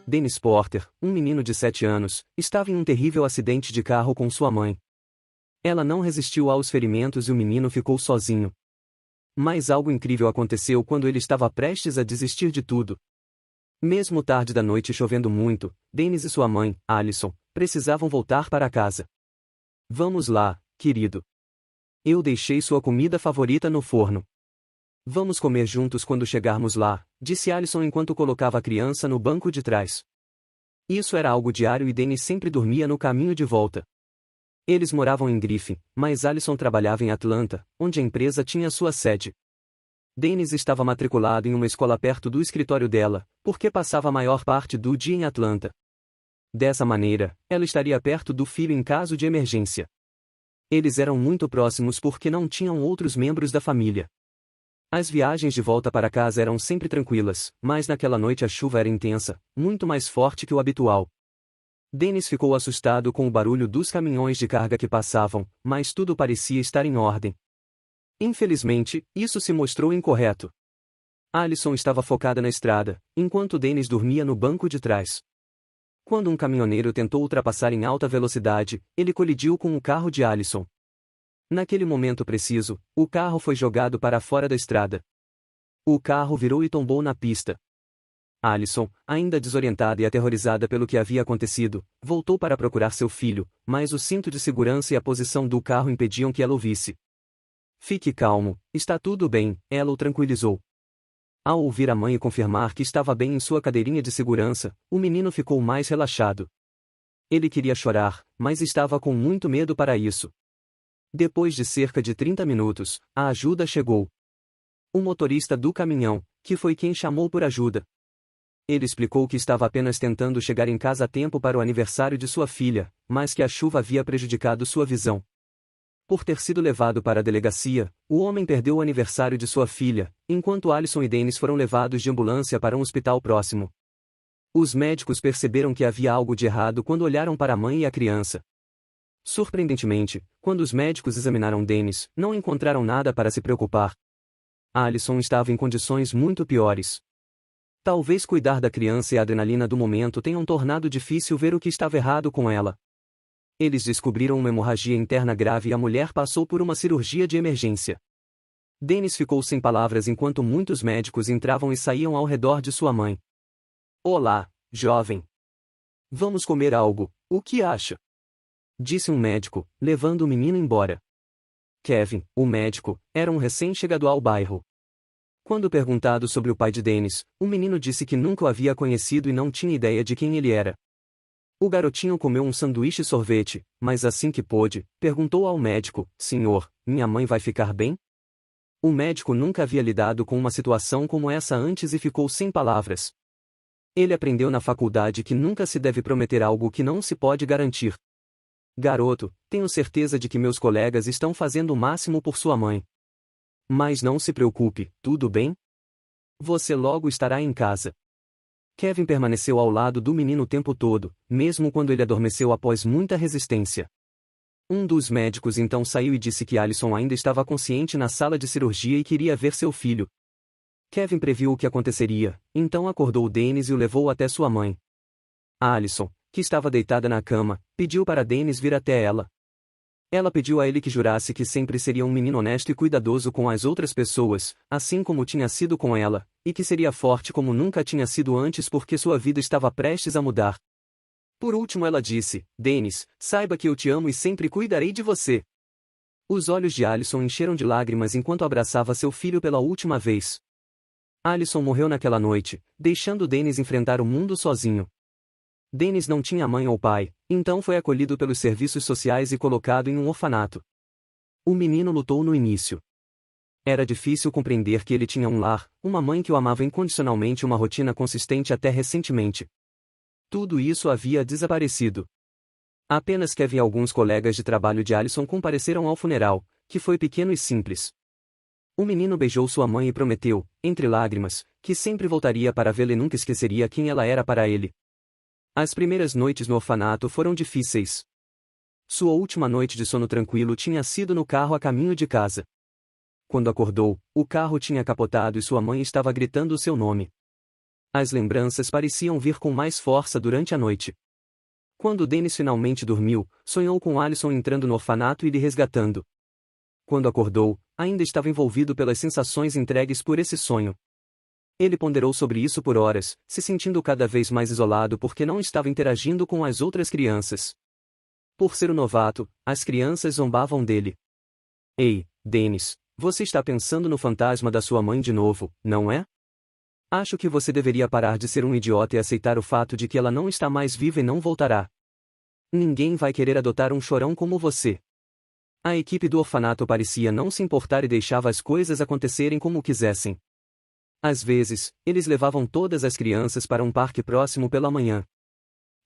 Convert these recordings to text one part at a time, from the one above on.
Dennis Porter, um menino de 7 anos, estava em um terrível acidente de carro com sua mãe. Ela não resistiu aos ferimentos e o menino ficou sozinho. Mas algo incrível aconteceu quando ele estava prestes a desistir de tudo. Mesmo tarde da noite chovendo muito, Dennis e sua mãe, Alison, precisavam voltar para casa. Vamos lá, querido. Eu deixei sua comida favorita no forno. Vamos comer juntos quando chegarmos lá, disse Alison enquanto colocava a criança no banco de trás. Isso era algo diário e Dennis sempre dormia no caminho de volta. Eles moravam em Griffin, mas Alison trabalhava em Atlanta, onde a empresa tinha sua sede. Dennis estava matriculado em uma escola perto do escritório dela, porque passava a maior parte do dia em Atlanta. Dessa maneira, ela estaria perto do filho em caso de emergência. Eles eram muito próximos porque não tinham outros membros da família. As viagens de volta para casa eram sempre tranquilas, mas naquela noite a chuva era intensa, muito mais forte que o habitual. Dennis ficou assustado com o barulho dos caminhões de carga que passavam, mas tudo parecia estar em ordem. Infelizmente, isso se mostrou incorreto. Alison estava focada na estrada, enquanto Dennis dormia no banco de trás. Quando um caminhoneiro tentou ultrapassar em alta velocidade, ele colidiu com o carro de Alison. Naquele momento preciso, o carro foi jogado para fora da estrada. O carro virou e tombou na pista. Alison, ainda desorientada e aterrorizada pelo que havia acontecido, voltou para procurar seu filho, mas o cinto de segurança e a posição do carro impediam que ela o visse. Fique calmo, está tudo bem, ela o tranquilizou. Ao ouvir a mãe confirmar que estava bem em sua cadeirinha de segurança, o menino ficou mais relaxado. Ele queria chorar, mas estava com muito medo para isso. Depois de cerca de 30 minutos, a ajuda chegou. O motorista do caminhão, que foi quem chamou por ajuda. Ele explicou que estava apenas tentando chegar em casa a tempo para o aniversário de sua filha, mas que a chuva havia prejudicado sua visão. Por ter sido levado para a delegacia, o homem perdeu o aniversário de sua filha, enquanto Alison e Dennis foram levados de ambulância para um hospital próximo. Os médicos perceberam que havia algo de errado quando olharam para a mãe e a criança. Surpreendentemente, quando os médicos examinaram Dennis, não encontraram nada para se preocupar. Alison estava em condições muito piores. Talvez cuidar da criança e a adrenalina do momento tenham tornado difícil ver o que estava errado com ela. Eles descobriram uma hemorragia interna grave e a mulher passou por uma cirurgia de emergência. Dennis ficou sem palavras enquanto muitos médicos entravam e saíam ao redor de sua mãe. Olá, jovem. Vamos comer algo, o que acha? Disse um médico, levando o menino embora. Kevin, o médico, era um recém-chegado ao bairro. Quando perguntado sobre o pai de Dennis, o menino disse que nunca o havia conhecido e não tinha ideia de quem ele era. O garotinho comeu um sanduíche e sorvete, mas assim que pôde, perguntou ao médico: Senhor, minha mãe vai ficar bem? O médico nunca havia lidado com uma situação como essa antes e ficou sem palavras. Ele aprendeu na faculdade que nunca se deve prometer algo que não se pode garantir. Garoto, tenho certeza de que meus colegas estão fazendo o máximo por sua mãe. Mas não se preocupe, tudo bem? Você logo estará em casa. Kevin permaneceu ao lado do menino o tempo todo, mesmo quando ele adormeceu após muita resistência. Um dos médicos então saiu e disse que Alison ainda estava consciente na sala de cirurgia e queria ver seu filho. Kevin previu o que aconteceria, então acordou Dennis e o levou até sua mãe. Alison, que estava deitada na cama, pediu para Dennis vir até ela. Ela pediu a ele que jurasse que sempre seria um menino honesto e cuidadoso com as outras pessoas, assim como tinha sido com ela, e que seria forte como nunca tinha sido antes porque sua vida estava prestes a mudar. Por último ela disse: Dennis, saiba que eu te amo e sempre cuidarei de você. Os olhos de Alison encheram de lágrimas enquanto abraçava seu filho pela última vez. Alison morreu naquela noite, deixando Dennis enfrentar o mundo sozinho. Dennis não tinha mãe ou pai, então foi acolhido pelos serviços sociais e colocado em um orfanato. O menino lutou no início. Era difícil compreender que ele tinha um lar, uma mãe que o amava incondicionalmente e uma rotina consistente até recentemente. Tudo isso havia desaparecido. Apenas Kevin e alguns colegas de trabalho de Alison compareceram ao funeral, que foi pequeno e simples. O menino beijou sua mãe e prometeu, entre lágrimas, que sempre voltaria para vê-la e nunca esqueceria quem ela era para ele. As primeiras noites no orfanato foram difíceis. Sua última noite de sono tranquilo tinha sido no carro a caminho de casa. Quando acordou, o carro tinha capotado e sua mãe estava gritando o seu nome. As lembranças pareciam vir com mais força durante a noite. Quando Dennis finalmente dormiu, sonhou com Alison entrando no orfanato e lhe resgatando. Quando acordou, ainda estava envolvido pelas sensações entregues por esse sonho. Ele ponderou sobre isso por horas, se sentindo cada vez mais isolado porque não estava interagindo com as outras crianças. Por ser um novato, as crianças zombavam dele. Ei, Dennis, você está pensando no fantasma da sua mãe de novo, não é? Acho que você deveria parar de ser um idiota e aceitar o fato de que ela não está mais viva e não voltará. Ninguém vai querer adotar um chorão como você. A equipe do orfanato parecia não se importar e deixava as coisas acontecerem como quisessem. Às vezes, eles levavam todas as crianças para um parque próximo pela manhã.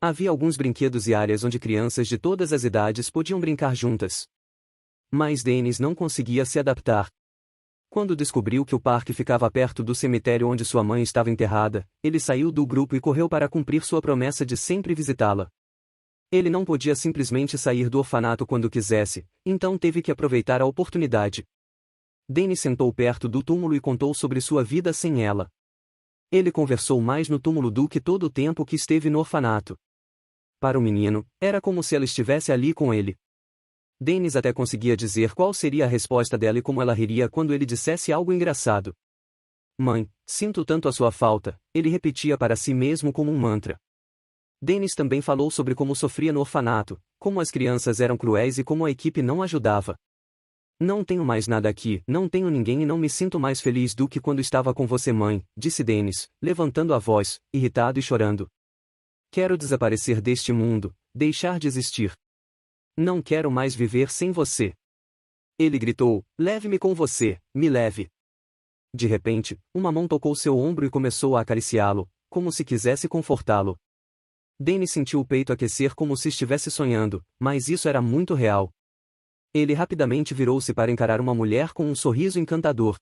Havia alguns brinquedos e áreas onde crianças de todas as idades podiam brincar juntas. Mas Dennis não conseguia se adaptar. Quando descobriu que o parque ficava perto do cemitério onde sua mãe estava enterrada, ele saiu do grupo e correu para cumprir sua promessa de sempre visitá-la. Ele não podia simplesmente sair do orfanato quando quisesse, então teve que aproveitar a oportunidade. Dennis sentou perto do túmulo e contou sobre sua vida sem ela. Ele conversou mais no túmulo do que todo o tempo que esteve no orfanato. Para o menino, era como se ela estivesse ali com ele. Dennis até conseguia dizer qual seria a resposta dela e como ela riria quando ele dissesse algo engraçado. Mãe, sinto tanto a sua falta, ele repetia para si mesmo como um mantra. Dennis também falou sobre como sofria no orfanato, como as crianças eram cruéis e como a equipe não ajudava. Não tenho mais nada aqui, não tenho ninguém e não me sinto mais feliz do que quando estava com você, mãe, disse Dennis, levantando a voz, irritado e chorando. Quero desaparecer deste mundo, deixar de existir. Não quero mais viver sem você. Ele gritou, leve-me com você, me leve. De repente, uma mão tocou seu ombro e começou a acariciá-lo, como se quisesse confortá-lo. Dennis sentiu o peito aquecer como se estivesse sonhando, mas isso era muito real. Ele rapidamente virou-se para encarar uma mulher com um sorriso encantador.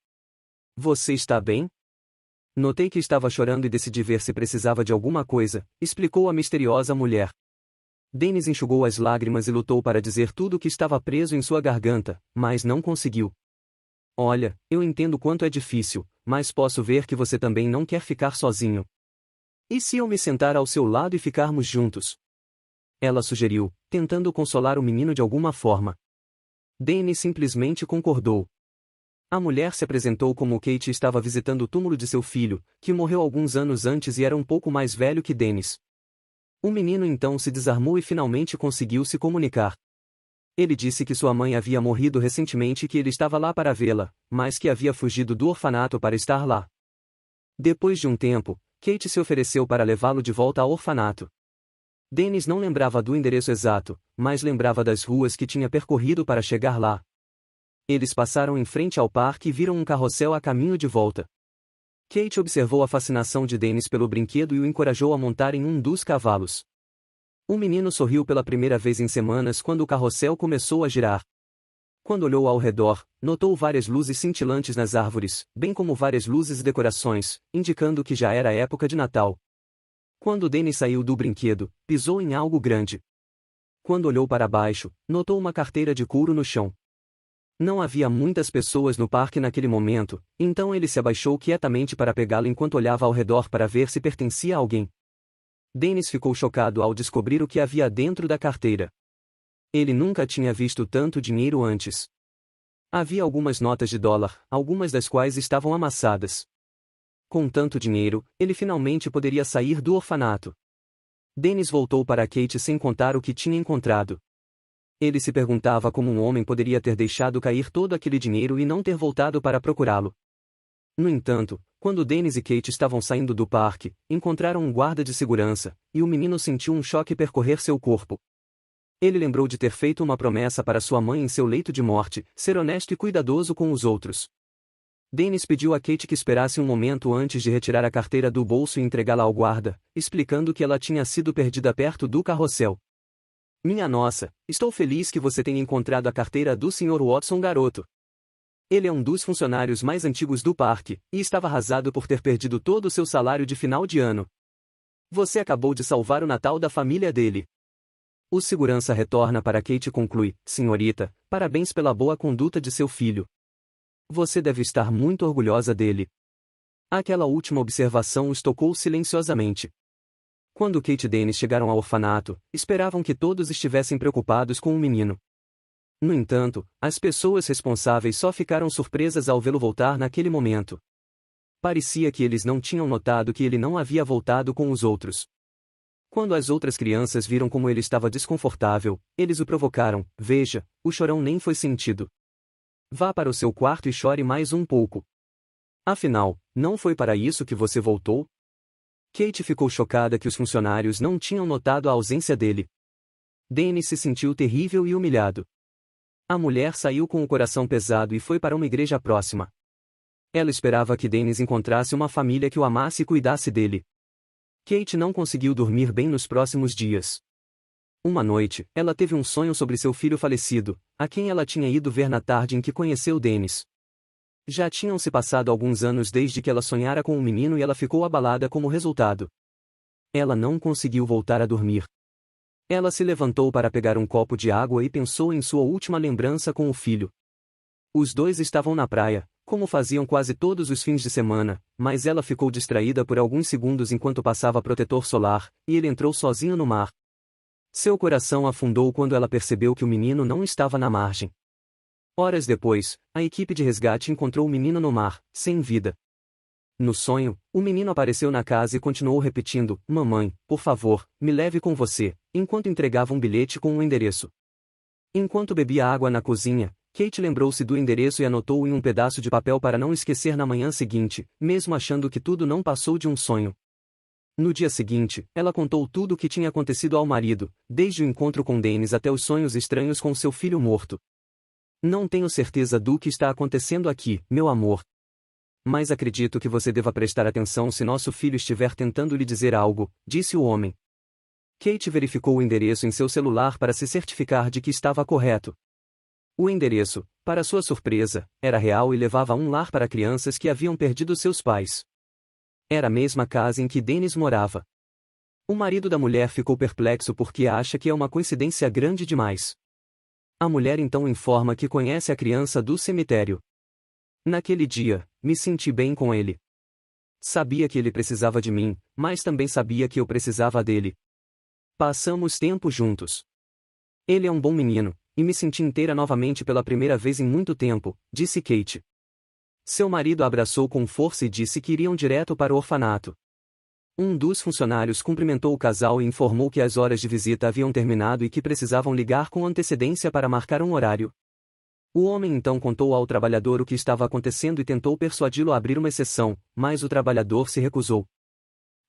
Você está bem? Notei que estava chorando e decidi ver se precisava de alguma coisa, explicou a misteriosa mulher. Dennis enxugou as lágrimas e lutou para dizer tudo o que estava preso em sua garganta, mas não conseguiu. Olha, eu entendo quanto é difícil, mas posso ver que você também não quer ficar sozinho. E se eu me sentar ao seu lado e ficarmos juntos? Ela sugeriu, tentando consolar o menino de alguma forma. Dennis simplesmente concordou. A mulher se apresentou como Kate estava visitando o túmulo de seu filho, que morreu alguns anos antes e era um pouco mais velho que Dennis. O menino então se desarmou e finalmente conseguiu se comunicar. Ele disse que sua mãe havia morrido recentemente e que ele estava lá para vê-la, mas que havia fugido do orfanato para estar lá. Depois de um tempo, Kate se ofereceu para levá-lo de volta ao orfanato. Dennis não lembrava do endereço exato, mas lembrava das ruas que tinha percorrido para chegar lá. Eles passaram em frente ao parque e viram um carrossel a caminho de volta. Kate observou a fascinação de Dennis pelo brinquedo e o encorajou a montar em um dos cavalos. O menino sorriu pela primeira vez em semanas quando o carrossel começou a girar. Quando olhou ao redor, notou várias luzes cintilantes nas árvores, bem como várias luzes e decorações, indicando que já era época de Natal. Quando Dennis saiu do brinquedo, pisou em algo grande. Quando olhou para baixo, notou uma carteira de couro no chão. Não havia muitas pessoas no parque naquele momento, então ele se abaixou quietamente para pegá-la enquanto olhava ao redor para ver se pertencia a alguém. Dennis ficou chocado ao descobrir o que havia dentro da carteira. Ele nunca tinha visto tanto dinheiro antes. Havia algumas notas de dólar, algumas das quais estavam amassadas. Com tanto dinheiro, ele finalmente poderia sair do orfanato. Dennis voltou para Kate sem contar o que tinha encontrado. Ele se perguntava como um homem poderia ter deixado cair todo aquele dinheiro e não ter voltado para procurá-lo. No entanto, quando Dennis e Kate estavam saindo do parque, encontraram um guarda de segurança, e o menino sentiu um choque percorrer seu corpo. Ele lembrou de ter feito uma promessa para sua mãe em seu leito de morte, ser honesto e cuidadoso com os outros. Dennis pediu a Kate que esperasse um momento antes de retirar a carteira do bolso e entregá-la ao guarda, explicando que ela tinha sido perdida perto do carrossel. Minha nossa, estou feliz que você tenha encontrado a carteira do Sr. Watson, garoto. Ele é um dos funcionários mais antigos do parque, e estava arrasado por ter perdido todo o seu salário de final de ano. Você acabou de salvar o Natal da família dele. O segurança retorna para Kate e conclui, senhorita, parabéns pela boa conduta de seu filho. Você deve estar muito orgulhosa dele. Aquela última observação os tocou silenciosamente. Quando Kate e Dennis chegaram ao orfanato, esperavam que todos estivessem preocupados com o menino. No entanto, as pessoas responsáveis só ficaram surpresas ao vê-lo voltar naquele momento. Parecia que eles não tinham notado que ele não havia voltado com os outros. Quando as outras crianças viram como ele estava desconfortável, eles o provocaram. Veja, o chorão nem foi sentido. Vá para o seu quarto e chore mais um pouco. Afinal, não foi para isso que você voltou? Kate ficou chocada que os funcionários não tinham notado a ausência dele. Dennis se sentiu terrível e humilhado. A mulher saiu com o coração pesado e foi para uma igreja próxima. Ela esperava que Dennis encontrasse uma família que o amasse e cuidasse dele. Kate não conseguiu dormir bem nos próximos dias. Uma noite, ela teve um sonho sobre seu filho falecido, a quem ela tinha ido ver na tarde em que conheceu Dennis. Já tinham se passado alguns anos desde que ela sonhara com o menino e ela ficou abalada como resultado. Ela não conseguiu voltar a dormir. Ela se levantou para pegar um copo de água e pensou em sua última lembrança com o filho. Os dois estavam na praia, como faziam quase todos os fins de semana, mas ela ficou distraída por alguns segundos enquanto passava protetor solar, e ele entrou sozinho no mar. Seu coração afundou quando ela percebeu que o menino não estava na margem. Horas depois, a equipe de resgate encontrou o menino no mar, sem vida. No sonho, o menino apareceu na casa e continuou repetindo: "Mamãe, por favor, me leve com você", enquanto entregava um bilhete com um endereço. Enquanto bebia água na cozinha, Kate lembrou-se do endereço e anotou-o em um pedaço de papel para não esquecer na manhã seguinte, mesmo achando que tudo não passou de um sonho. No dia seguinte, ela contou tudo o que tinha acontecido ao marido, desde o encontro com Dennis até os sonhos estranhos com seu filho morto. "Não tenho certeza do que está acontecendo aqui, meu amor. Mas acredito que você deva prestar atenção se nosso filho estiver tentando lhe dizer algo", disse o homem. Kate verificou o endereço em seu celular para se certificar de que estava correto. O endereço, para sua surpresa, era real e levava a um lar para crianças que haviam perdido seus pais. Era a mesma casa em que Dennis morava. O marido da mulher ficou perplexo porque acha que é uma coincidência grande demais. A mulher então informa que conhece a criança do cemitério. "Naquele dia, me senti bem com ele. Sabia que ele precisava de mim, mas também sabia que eu precisava dele. Passamos tempo juntos. Ele é um bom menino, e me senti inteira novamente pela primeira vez em muito tempo", disse Kate. Seu marido a abraçou com força e disse que iriam direto para o orfanato. Um dos funcionários cumprimentou o casal e informou que as horas de visita haviam terminado e que precisavam ligar com antecedência para marcar um horário. O homem então contou ao trabalhador o que estava acontecendo e tentou persuadi-lo a abrir uma exceção, mas o trabalhador se recusou.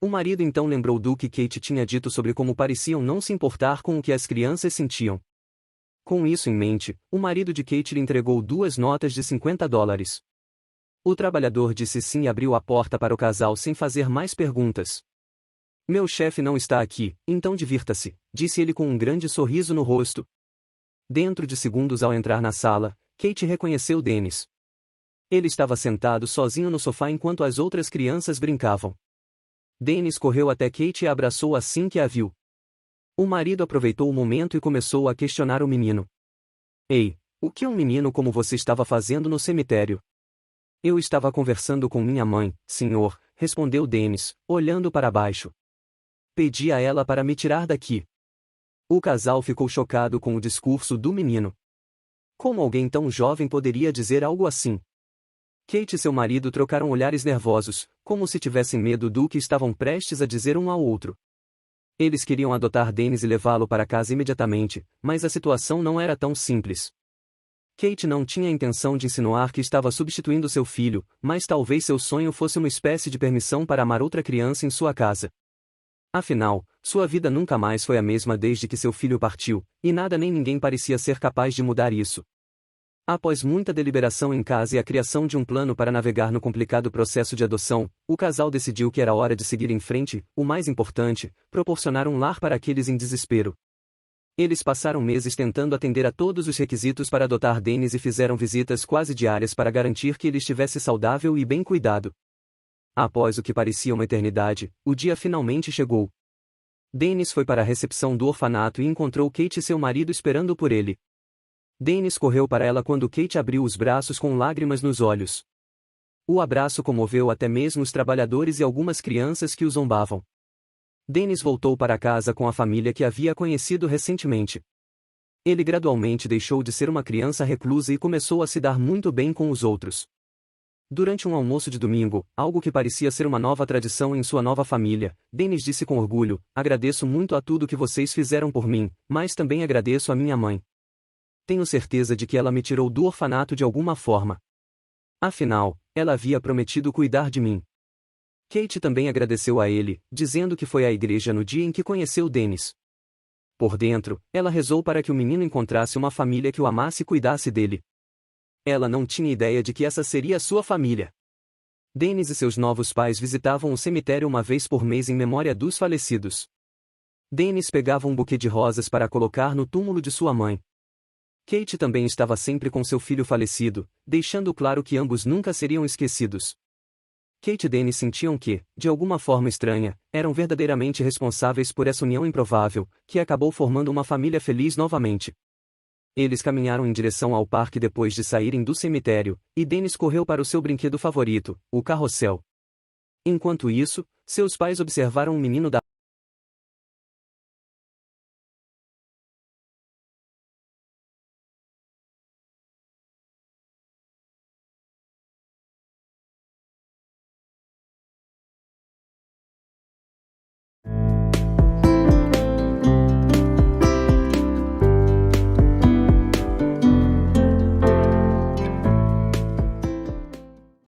O marido então lembrou do que Kate tinha dito sobre como pareciam não se importar com o que as crianças sentiam. Com isso em mente, o marido de Kate lhe entregou 2 notas de $50. O trabalhador disse sim e abriu a porta para o casal sem fazer mais perguntas. "Meu chefe não está aqui, então divirta-se", disse ele com um grande sorriso no rosto. Dentro de segundos ao entrar na sala, Kate reconheceu Dennis. Ele estava sentado sozinho no sofá enquanto as outras crianças brincavam. Dennis correu até Kate e a abraçou assim que a viu. O marido aproveitou o momento e começou a questionar o menino. "Ei, o que um menino como você estava fazendo no cemitério?" "Eu estava conversando com minha mãe, senhor", respondeu Dennis, olhando para baixo. "Pedi a ela para me tirar daqui." O casal ficou chocado com o discurso do menino. Como alguém tão jovem poderia dizer algo assim? Kate e seu marido trocaram olhares nervosos, como se tivessem medo do que estavam prestes a dizer um ao outro. Eles queriam adotar Dennis e levá-lo para casa imediatamente, mas a situação não era tão simples. Kate não tinha a intenção de insinuar que estava substituindo seu filho, mas talvez seu sonho fosse uma espécie de permissão para amar outra criança em sua casa. Afinal, sua vida nunca mais foi a mesma desde que seu filho partiu, e nada nem ninguém parecia ser capaz de mudar isso. Após muita deliberação em casa e a criação de um plano para navegar no complicado processo de adoção, o casal decidiu que era hora de seguir em frente, o mais importante, proporcionar um lar para aqueles em desespero. Eles passaram meses tentando atender a todos os requisitos para adotar Dennis e fizeram visitas quase diárias para garantir que ele estivesse saudável e bem cuidado. Após o que parecia uma eternidade, o dia finalmente chegou. Dennis foi para a recepção do orfanato e encontrou Kate e seu marido esperando por ele. Dennis correu para ela quando Kate abriu os braços com lágrimas nos olhos. O abraço comoveu até mesmo os trabalhadores e algumas crianças que o zombavam. Dennis voltou para casa com a família que havia conhecido recentemente. Ele gradualmente deixou de ser uma criança reclusa e começou a se dar muito bem com os outros. Durante um almoço de domingo, algo que parecia ser uma nova tradição em sua nova família, Dennis disse com orgulho: "Agradeço muito a tudo que vocês fizeram por mim, mas também agradeço a minha mãe. Tenho certeza de que ela me tirou do orfanato de alguma forma. Afinal, ela havia prometido cuidar de mim." Kate também agradeceu a ele, dizendo que foi à igreja no dia em que conheceu Dennis. Por dentro, ela rezou para que o menino encontrasse uma família que o amasse e cuidasse dele. Ela não tinha ideia de que essa seria a sua família. Dennis e seus novos pais visitavam o cemitério uma vez por mês em memória dos falecidos. Dennis pegava um buquê de rosas para colocar no túmulo de sua mãe. Kate também estava sempre com seu filho falecido, deixando claro que ambos nunca seriam esquecidos. Kate e Dennis sentiam que, de alguma forma estranha, eram verdadeiramente responsáveis por essa união improvável, que acabou formando uma família feliz novamente. Eles caminharam em direção ao parque depois de saírem do cemitério, e Dennis correu para o seu brinquedo favorito, o carrossel. Enquanto isso, seus pais observaram um menino da